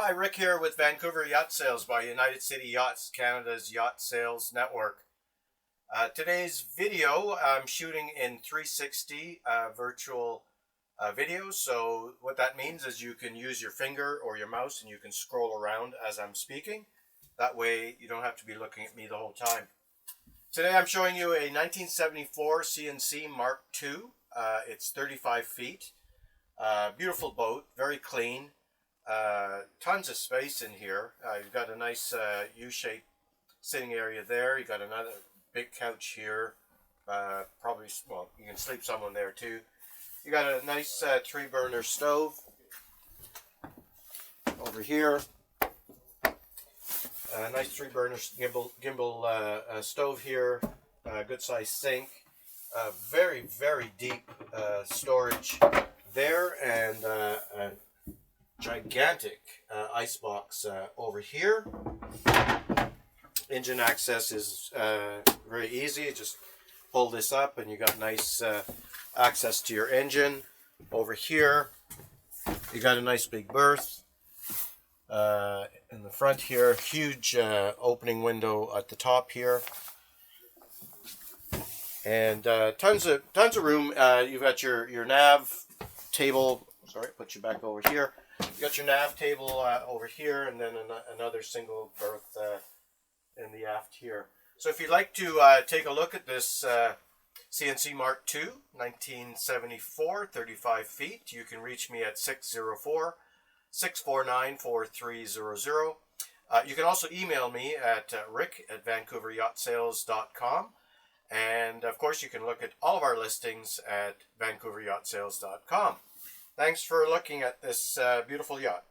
Hi, Rick here with Vancouver Yacht Sales by United City Yachts, Canada's yacht sales network. Today's video I'm shooting in 360 virtual video. So what that means is you can use your finger or your mouse and you can scroll around as I'm speaking. That way you don't have to be looking at me the whole time. Today I'm showing you a 1974 C&C Mark II. It's 35 feet. Beautiful boat, very clean. Tons of space in here. You've got a nice U-shaped sitting area there. You've got another big couch here. Probably, well, you can sleep someone there too. You got a nice 3-burner stove over here. A nice 3-burner gimbal stove here. Good size sink. Very, very deep storage there, and a gigantic icebox over here. Engine access is very easy. Just pull this up and you got nice access to your engine. Over here you got a nice big berth in the front here. Huge opening window at the top here, and tons of room. You've got your nav table. Sorry, put you back over here. You got your nav table over here, and then another single berth in the aft here. So if you'd like to take a look at this C&C Mark II, 1974, 35 feet, you can reach me at 604-649-4300. You can also email me at rick@vancouveryachtsales.com. And of course you can look at all of our listings at vancouveryachtsales.com. Thanks for looking at this beautiful yacht.